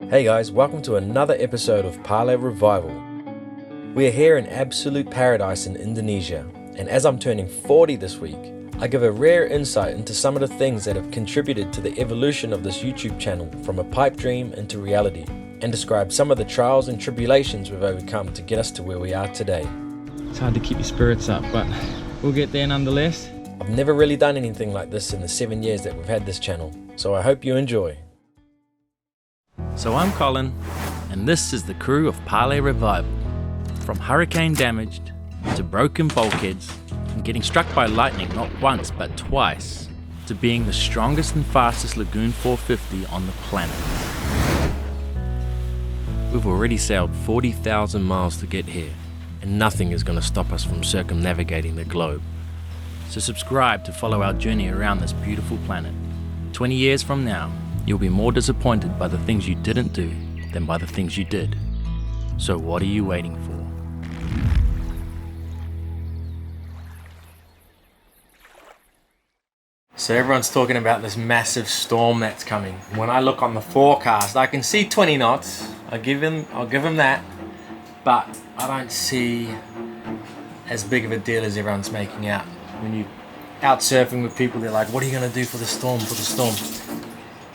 Hey guys, welcome to another episode of Parlay Revival. We are here in absolute paradise in Indonesia, and as I'm turning 40 this week, I give a rare insight into some of the things that have contributed to the evolution of this YouTube channel from a pipe dream into reality, and describe some of the trials and tribulations we've overcome to get us to where we are today. It's hard to keep your spirits up, but we'll get there nonetheless. I've never really done anything like this in the 7 years that we've had this channel, so I hope you enjoy. So I'm Colin, and this is the crew of Parlay Revival. From hurricane damaged to broken bulkheads and getting struck by lightning not once but twice, to being the strongest and fastest Lagoon 450 on the planet. We've already sailed 40,000 miles to get here, and nothing is going to stop us from circumnavigating the globe. So subscribe to follow our journey around this beautiful planet. 20 years from now, you'll be more disappointed by the things you didn't do than by the things you did. So what are you waiting for? So everyone's talking about this massive storm that's coming. When I look on the forecast, I can see 20 knots. I'll give him that. But I don't see as big of a deal as everyone's making out. When you're out surfing with people, they're like, what are you going to do for the storm,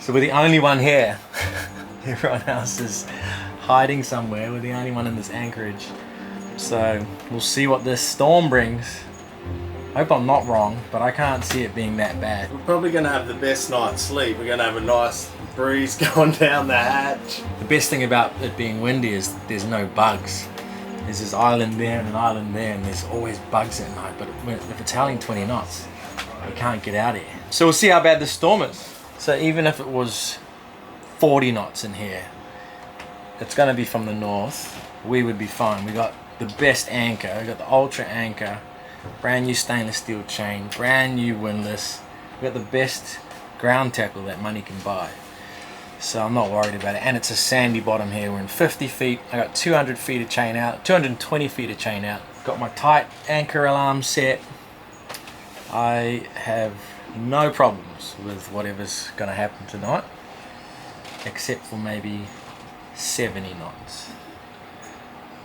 So we're the only one here. Everyone else is hiding somewhere. We're the only one in this anchorage. So we'll see what this storm brings. I hope I'm not wrong, but I can't see it being that bad. We're probably going to have the best night's sleep. We're going to have a nice breeze going down the hatch. The best thing about it being windy is there's no bugs. There's this island there and an island there, and there's always bugs at night. But if it's howling 20 knots, you can't get out here. So we'll see how bad the storm is. So even if it was 40 knots in here, it's going to be from the north. We would be fine. We got the best anchor. We got the Ultra anchor, brand new stainless steel chain, brand new windlass. We got the best ground tackle that money can buy. So I'm not worried about it. And it's a sandy bottom here. We're in 50 feet. I got 200 feet of chain out, 220 feet of chain out. Got my tight anchor alarm set. I have no problems with whatever's going to happen tonight, except for maybe 70 knots.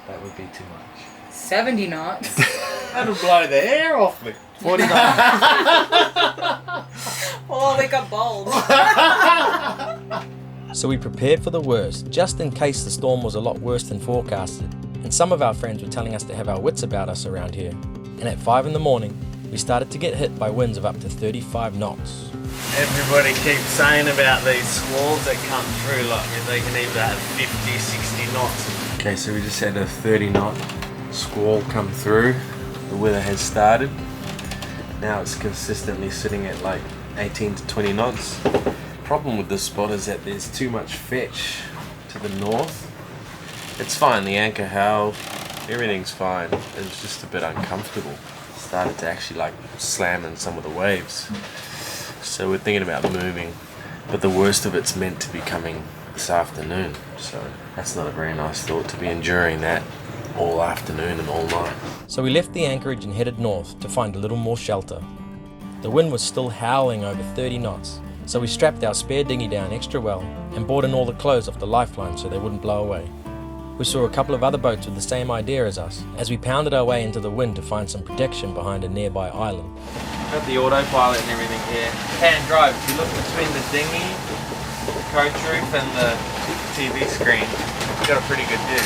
That would be too much. 70 knots? That'll blow the air off me. 40 knots. Oh, they got bold. So we prepared for the worst, just in case the storm was a lot worse than forecasted. And some of our friends were telling us to have our wits about us around here. And at 5 in the morning, we started to get hit by winds of up to 35 knots. Everybody keeps saying about these squalls that come through, like they can either have 50, 60 knots. Okay, so we just had a 30 knot squall come through. The weather has started. Now it's consistently sitting at like 18 to 20 knots. Problem with this spot is that there's too much fetch to the north. It's fine, the anchor held, everything's fine. It's just a bit uncomfortable. Started to actually like slam in some of the waves. So we're thinking about moving, but the worst of it's meant to be coming this afternoon. So that's not a very nice thought, to be enduring that all afternoon and all night. So we left the anchorage and headed north to find a little more shelter. The wind was still howling over 30 knots, so we strapped our spare dinghy down extra well and brought in all the clothes off the lifeline so they wouldn't blow away. We saw a couple of other boats with the same idea as us as we pounded our way into the wind to find some protection behind a nearby island. Got the autopilot and everything here. Hand drive, if you look between the dinghy, the coach roof and the TV screen, you've got a pretty good view.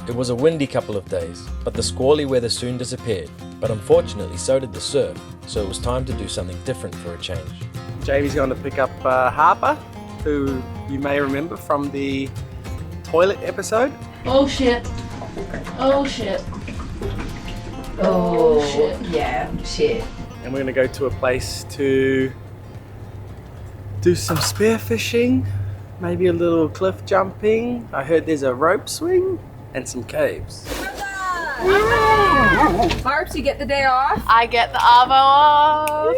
It was a windy couple of days, but the squally weather soon disappeared. But unfortunately, so did the surf, so it was time to do something different for a change. Jamie's going to pick up Harper, who you may remember from the toilet episode. Oh shit. Oh shit. Oh shit. Yeah, shit. And we're going to go to a place to do some spearfishing, maybe a little cliff jumping. I heard there's a rope swing and some caves. Harps, you get the day off? I get the arvo off.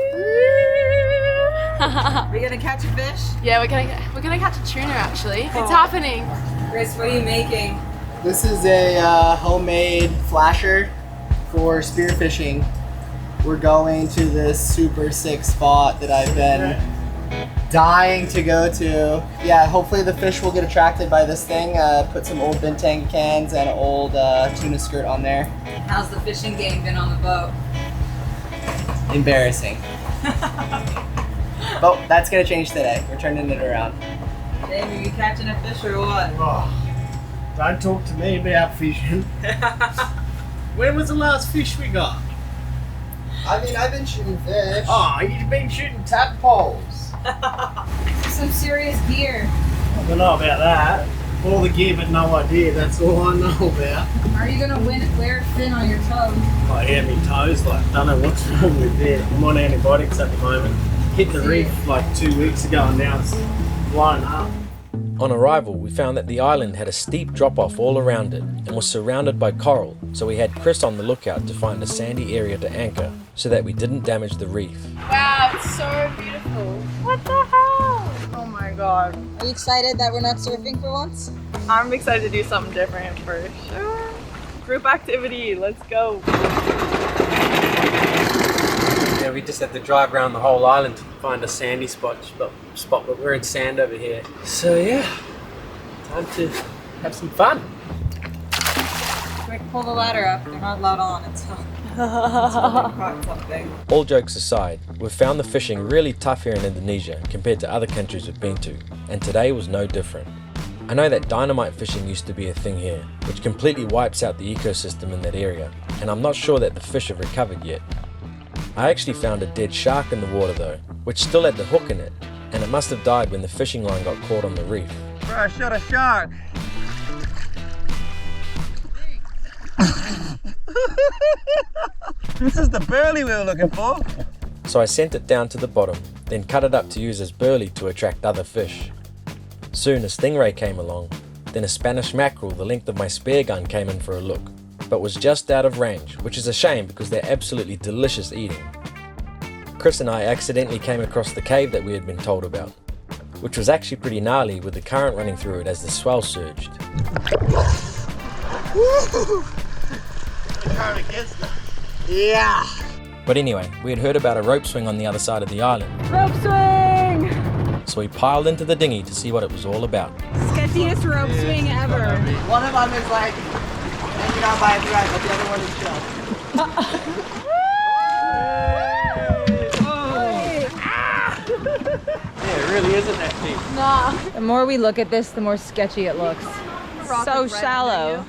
Are you gonna catch a fish? Yeah, we're gonna catch a tuna actually. It's happening. Chris, what are you making? This is a homemade flasher for spearfishing. We're going to this super sick spot that I've been dying to go to. Yeah, hopefully the fish will get attracted by this thing. Put some old Bintang cans and an old tuna skirt on there. How's the fishing game been on the boat? Embarrassing. But that's gonna change today. We're turning it around. Jamie, are you catching a fish or what? Oh, don't talk to me about fishing. When was the last fish we got? I mean, I've been shooting fish. Oh, you've been shooting tadpoles. Some serious gear. I don't know about that. All the gear but no idea, that's all I know about. Are you gonna wear a fin on your toes? Oh yeah, my toes, like, don't know what's wrong with it. I'm on antibiotics at the moment. Hit the reef like 2 weeks ago and now it's blown up. On arrival, we found that the island had a steep drop-off all around it and was surrounded by coral, so we had Chris on the lookout to find a sandy area to anchor so that we didn't damage the reef. Wow, it's so beautiful. What the hell? Oh my god. Are you excited that we're not surfing for once? I'm excited to do something different for sure. Group activity, let's go. Yeah, we just had to drive around the whole island to find a sandy spot, but we're in sand over here. So yeah, time to have some fun. Quick, pull the ladder up. They're not allowed on until they caught something. All jokes aside, we've found the fishing really tough here in Indonesia compared to other countries we've been to, and today was no different. I know that dynamite fishing used to be a thing here, which completely wipes out the ecosystem in that area, and I'm not sure that the fish have recovered yet. I actually found a dead shark in the water though, which still had the hook in it, and it must have died when the fishing line got caught on the reef. Bro, I shot a shark. This is the burley we were looking for. So I sent it down to the bottom, then cut it up to use as burley to attract other fish. Soon a stingray came along, then a Spanish mackerel the length of my spear gun came in for a look, but was just out of range, which is a shame because they're absolutely delicious eating. Chris and I accidentally came across the cave that we had been told about, which was actually pretty gnarly with the current running through it as the swell surged. Yeah. But anyway, we had heard about a rope swing on the other side of the island, Rope swing! so we piled into the dinghy to see what it was all about. Sketchiest rope swing ever. One of them is like hanging out by a thread, but the other one is chill. Yeah, it really isn't that deep. Nah. The more we look at this, the more sketchy it looks. So shallow.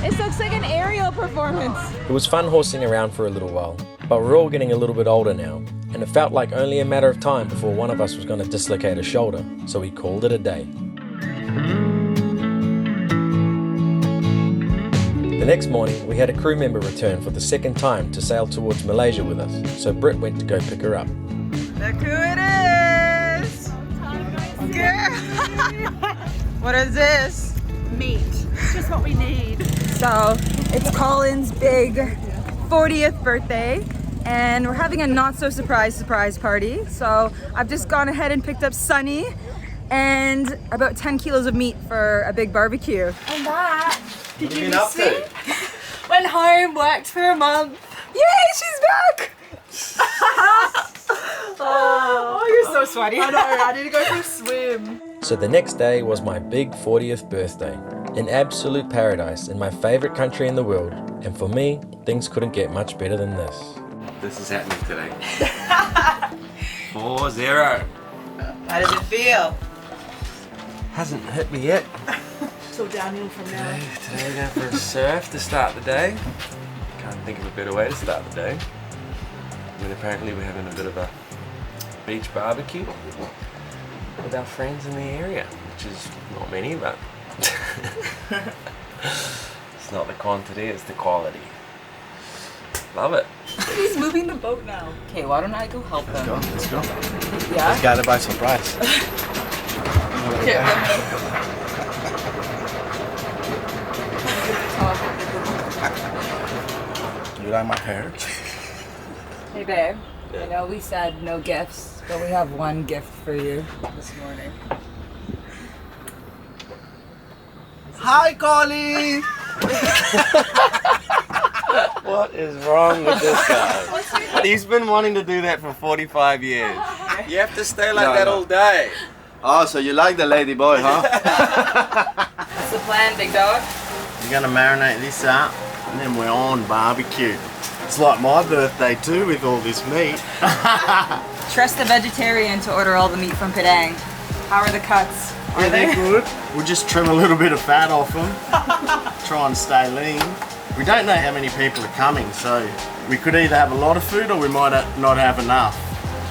This looks like an aerial performance. It was fun horsing around for a little while, but we're all getting a little bit older now, and it felt like only a matter of time before one of us was going to dislocate a shoulder, so we called it a day. The next morning, we had a crew member return for the second time to sail towards Malaysia with us, so Britt went to go pick her up. Look who it is! Girl! What is this? Meat. Just what we need. So, it's Colin's big 40th birthday, and we're having a not-so-surprise party. So, I've just gone ahead and picked up Sunny and about 10 kilos of meat for a big barbecue. And that, did you up see? Went home, worked for a month. Yay, she's back! Oh, you're so sweaty. I know, I need to go for a swim. So the next day was my big 40th birthday, an absolute paradise in my favorite country in the world, and for me, things couldn't get much better than this. This is happening today. 4-0. How does it feel? Hasn't hit me yet. So downhill from now. Today we're going for a surf to start the day. Can't think of a better way to start the day. And apparently we're having a bit of a beach barbecue with our friends in the area, which is not many, but it's not the quantity, it's the quality. Love it. He's moving the boat now. Okay, why don't I go help them? Let's go. Yeah? Let's gather by surprise. You like my hair? Hey babe, I know we said no gifts, but we have one gift for you this morning. Hi, Colin. What is wrong with this guy? He's been wanting to do that for 45 years. You have to stay like that all day. Oh, so you like the lady boy, huh? What's the plan, big dog? We're gonna marinate this up and then we're on barbecue. It's like my birthday too with all this meat. Trust the vegetarian to order all the meat from Padang. How are the cuts? Yeah, they're good. We'll just trim a little bit of fat off them. Try and stay lean. We don't know how many people are coming, so we could either have a lot of food or we might not have enough.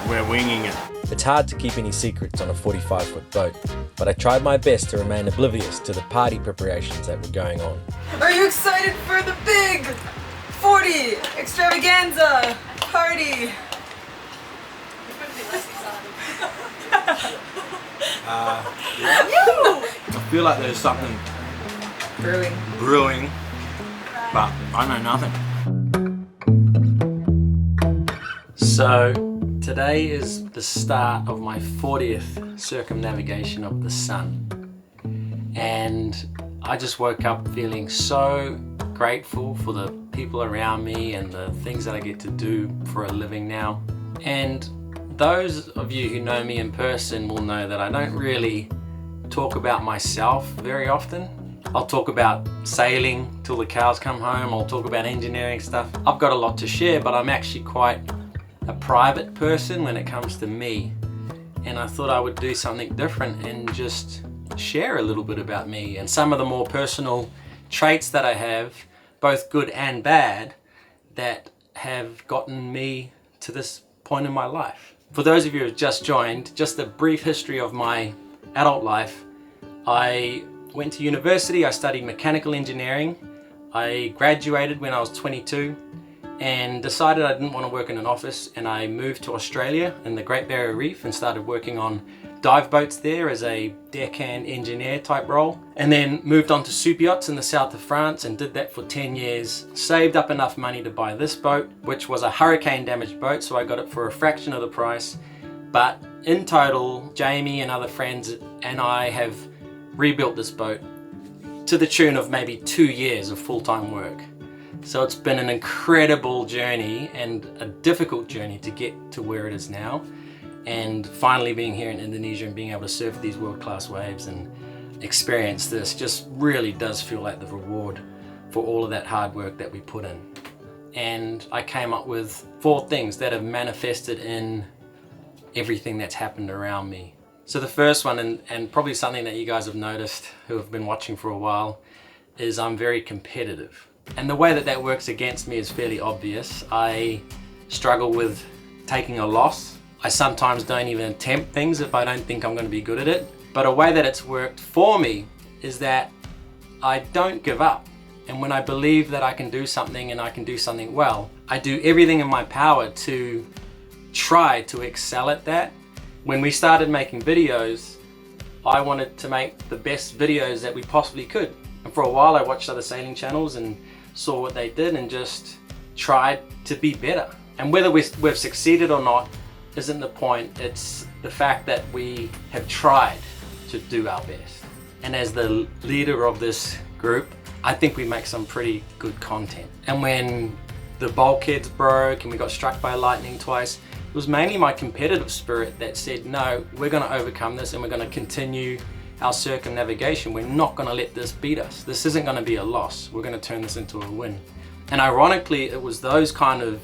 We're winging it. It's hard to keep any secrets on a 45-foot boat, but I tried my best to remain oblivious to the party preparations that were going on. Are you excited for the big 40 extravaganza party? I feel like there's something brewing, but I know nothing. So today is the start of my 40th circumnavigation of the sun, and I just woke up feeling so grateful for the people around me and the things that I get to do for a living now. And those of you who know me in person will know that I don't really talk about myself very often. I'll talk about sailing till the cows come home, I'll talk about engineering stuff. I've got a lot to share, but I'm actually quite a private person when it comes to me. And I thought I would do something different and just share a little bit about me and some of the more personal traits that I have, both good and bad, that have gotten me to this point in my life. For those of you who have just joined, just a brief history of my adult life. I went to university, I studied mechanical engineering. I graduated when I was 22 and decided I didn't want to work in an office, and I moved to Australia in the Great Barrier Reef and started working on dive boats there as a deckhand engineer type role, and then moved on to super yachts in the south of France and did that for 10 years. Saved up enough money to buy this boat, which was a hurricane damaged boat, so I got it for a fraction of the price. But in total, Jamie and other friends and I have rebuilt this boat to the tune of maybe 2 years of full-time work. So it's been an incredible journey and a difficult journey to get to where it is now. And finally being here in Indonesia and being able to surf these world-class waves and experience this just really does feel like the reward for all of that hard work that we put in. And I came up with 4 things that have manifested in everything that's happened around me. So the first one, and probably something that you guys have noticed who have been watching for a while, is I'm very competitive. And the way that that works against me is fairly obvious. I struggle with taking a loss. I sometimes don't even attempt things if I don't think I'm going to be good at it. But a way that it's worked for me is that I don't give up. And when I believe that I can do something and I can do something well, I do everything in my power to try to excel at that. When we started making videos, I wanted to make the best videos that we possibly could. And for a while I watched other sailing channels and saw what they did and just tried to be better. And whether we've succeeded or not isn't the point. It's the fact that we have tried to do our best. And as the leader of this group, I think we make some pretty good content. And when the bulkheads broke and we got struck by lightning twice, it was mainly my competitive spirit that said, no, we're going to overcome this and we're going to continue our circumnavigation. We're not going to let this beat us. This isn't going to be a loss. We're going to turn this into a win. And ironically, it was those kind of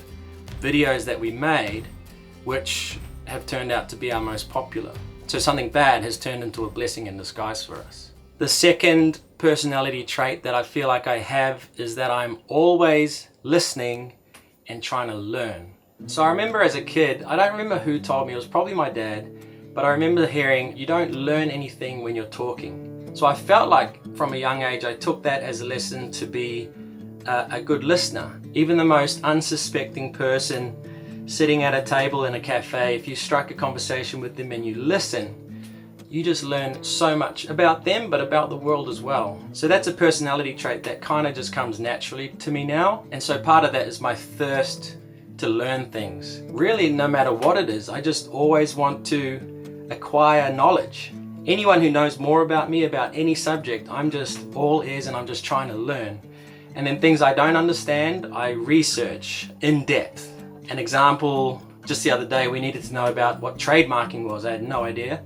videos that we made which have turned out to be our most popular. So something bad has turned into a blessing in disguise for us. The second personality trait that I feel like I have is that I'm always listening and trying to learn. So I remember as a kid, I don't remember who told me, it was probably my dad, but I remember hearing, you don't learn anything when you're talking. So I felt like from a young age, I took that as a lesson to be a good listener. Even the most unsuspecting person sitting at a table in a cafe, if you strike a conversation with them and you listen, you just learn so much about them, but about the world as well. So that's a personality trait that kind of just comes naturally to me now. And so part of that is my thirst to learn things. Really, no matter what it is, I just always want to acquire knowledge. Anyone who knows more about me, about any subject, I'm just all ears and I'm just trying to learn. And then things I don't understand, I research in depth. An example, just the other day we needed to know about what trademarking was. I had no idea.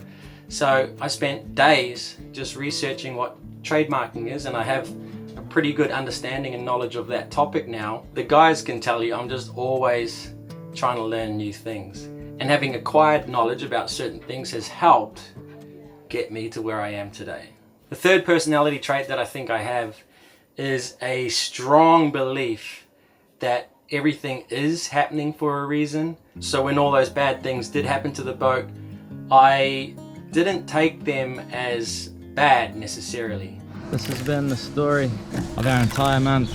So I spent days just researching what trademarking is, and I have a pretty good understanding and knowledge of that topic now. The guys can tell you I'm just always trying to learn new things. And having acquired knowledge about certain things has helped get me to where I am today. The third personality trait that I think I have is a strong belief that everything is happening for a reason. So when all those bad things did happen to the boat, I didn't take them as bad necessarily. This has been the story of our entire month.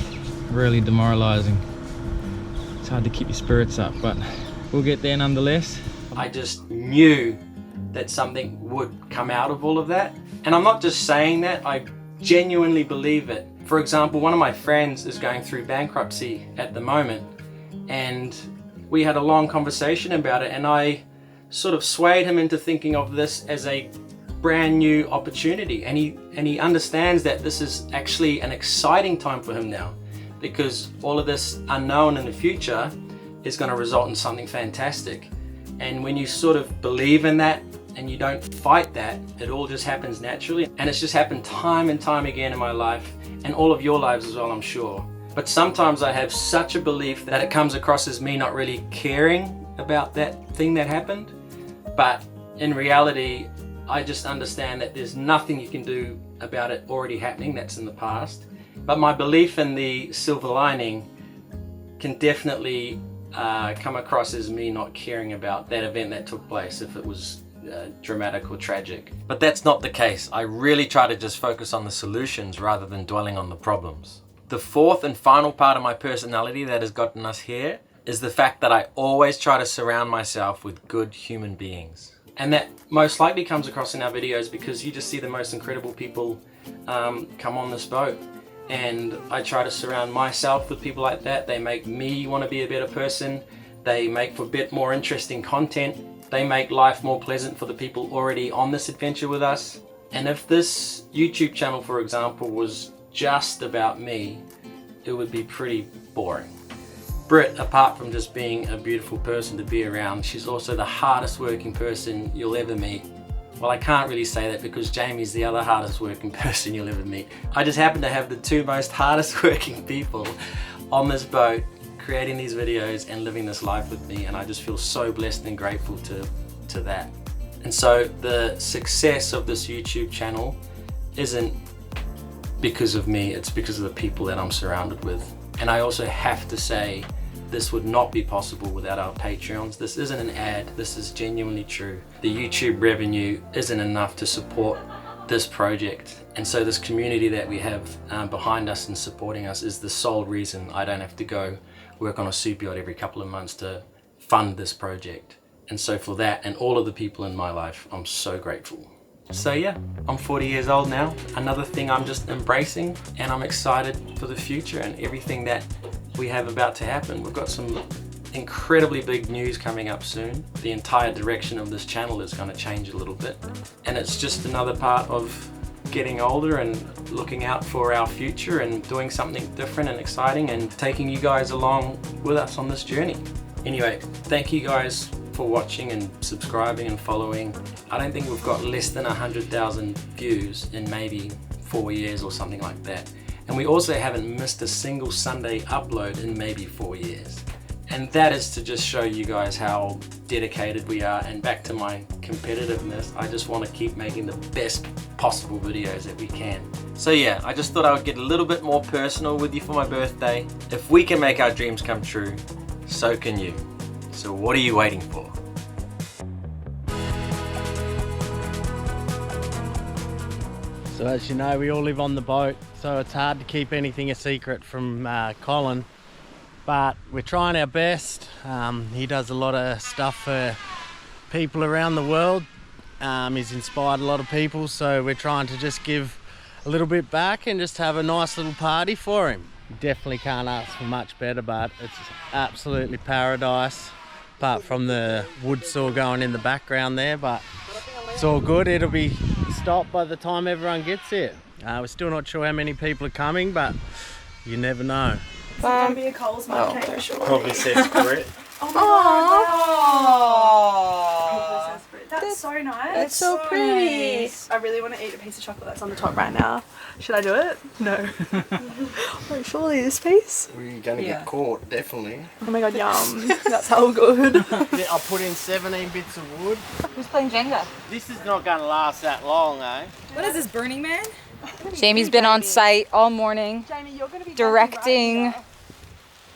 Really demoralizing. It's hard to keep your spirits up, but we'll get there nonetheless. I just knew that something would come out of all of that. And I'm not just saying that, I genuinely believe it. For example, one of my friends is going through bankruptcy at the moment, and we had a long conversation about it, and I sort of swayed him into thinking of this as a brand new opportunity, and he understands that this is actually an exciting time for him now, because all of this unknown in the future is going to result in something fantastic. And when you sort of believe in that and you don't fight that, it all just happens naturally. And it's just happened time and time again in my life, and all of your lives as well, I'm sure. But sometimes I have such a belief that it comes across as me not really caring about that thing that happened. But in reality, I just understand that there's nothing you can do about it already happening, that's in the past. But my belief in the silver lining can definitely come across as me not caring about that event that took place if it was dramatic or tragic. But that's not the case. I really try to just focus on the solutions rather than dwelling on the problems. The fourth and final part of my personality that has gotten us here is the fact that I always try to surround myself with good human beings. And that most likely comes across in our videos because you just see the most incredible people come on this boat. And I try to surround myself with people like that. They make me want to be a better person. They make for a bit more interesting content. They make life more pleasant for the people already on this adventure with us. And if this YouTube channel, for example, was just about me, it would be pretty boring. Britt, apart from just being a beautiful person to be around, she's also the hardest working person you'll ever meet. Well, I can't really say that because Jamie's the other hardest working person you'll ever meet. I just happen to have the two most hardest working people on this boat creating these videos and living this life with me, and I just feel so blessed and grateful to that. And so the success of this YouTube channel isn't because of me, it's because of the people that I'm surrounded with. And I also have to say, this would not be possible without our Patreons. This isn't an ad, this is genuinely true. The YouTube revenue isn't enough to support this project. And so this community that we have behind us and supporting us is the sole reason I don't have to go work on a super yacht every couple of months to fund this project. And so for that and all of the people in my life, I'm so grateful. So yeah, I'm 40 years old now. Another thing I'm just embracing, and I'm excited for the future and everything that we have about to happen. We've got some incredibly big news coming up soon. The entire direction of this channel is going to change a little bit. And it's just another part of getting older and looking out for our future and doing something different and exciting and taking you guys along with us on this journey. Anyway, thank you guys for watching and subscribing and following. I don't think we've got less than 100,000 views in maybe 4 years or something like that. And we also haven't missed a single Sunday upload in maybe 4 years. And that is to just show you guys how dedicated we are. And back to my competitiveness, I just want to keep making the best possible videos that we can. So yeah, I just thought I would get a little bit more personal with you for my birthday. If we can make our dreams come true, so can you. So what are you waiting for? So as you know, we all live on the boat, so it's hard to keep anything a secret from Colin, but we're trying our best. He does a lot of stuff for people around the world. He's inspired a lot of people, so we're trying to just give a little bit back and just have a nice little party for him. Definitely can't ask for much better, but it's absolutely paradise, apart from the wood saw going in the background there, but it's all good. It'll be stopped by the time everyone gets here. We're still not sure how many people are coming, but You never know. It's going to be a Coles mug cake for sure. Probably says Brit. Oh my god. That's so nice. That's so pretty. Nice. I really want to eat a piece of chocolate that's on the top right now. Should I do it? No. Oh, surely this piece? We're going to get caught, definitely. Oh my god, yum. That's so good. I put in 17 bits of wood. Who's playing Jenga? This is not going to last that long, eh? What is this, Burning Man? Jamie's been on site all morning, Jamie, you're going to be directing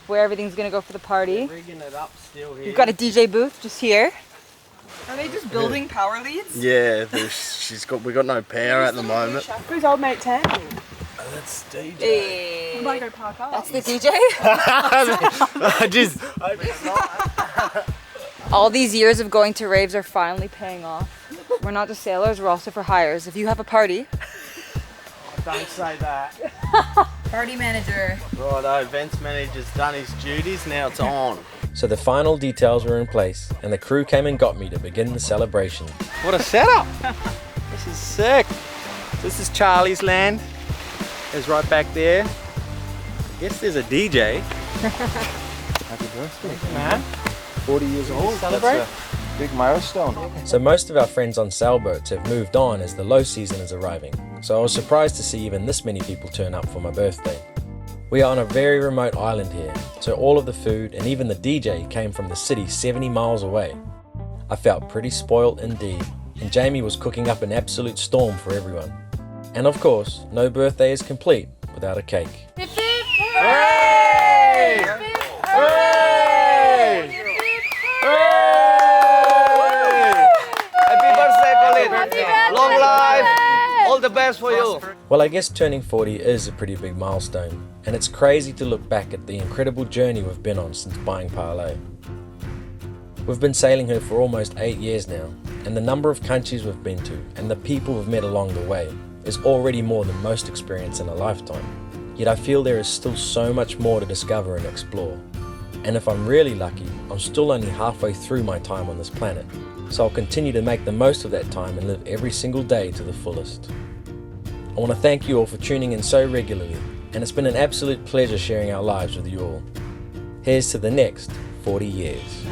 where everything's gonna go for the party. Rigging it up still here. We've got a DJ booth just here. Are they just building power leads? Yeah, we got no power at the moment. Who's old mate 10? That's DJ. Hey. I'm about to go park up. That's the DJ? I just hope it's not. All these years of going to raves are finally paying off. We're not just sailors, we're also for hires. If you have a party. Don't say that. Party manager. Righto, events manager's done his duties, now it's on. So the final details were in place, and the crew came and got me to begin the celebration. What a setup! This is sick. This is Charlie's land. It's right back there. I guess there's a DJ. Happy birthday, Man, 40 years old. celebrate. That's a big milestone. So most of our friends on sailboats have moved on as the low season is arriving, so I was surprised to see even this many people turn up for my birthday. We are on a very remote island here, so all of the food and even the DJ came from the city 70 miles away. I felt pretty spoiled indeed, and Jamie was cooking up an absolute storm for everyone. And of course, no birthday is complete without a cake. Hooray! Hooray! Happy birthday, Colin! Long life! All the best for you! Well, I guess turning 40 is a pretty big milestone, and it's crazy to look back at the incredible journey we've been on since buying Parlay. We've been sailing her for almost 8 years now, and the number of countries we've been to and the people we've met along the way is already more than most experience in a lifetime. Yet I feel there is still so much more to discover and explore. And if I'm really lucky, I'm still only halfway through my time on this planet, so I'll continue to make the most of that time and live every single day to the fullest. I want to thank you all for tuning in so regularly, and it's been an absolute pleasure sharing our lives with you all. Here's to the next 40 years.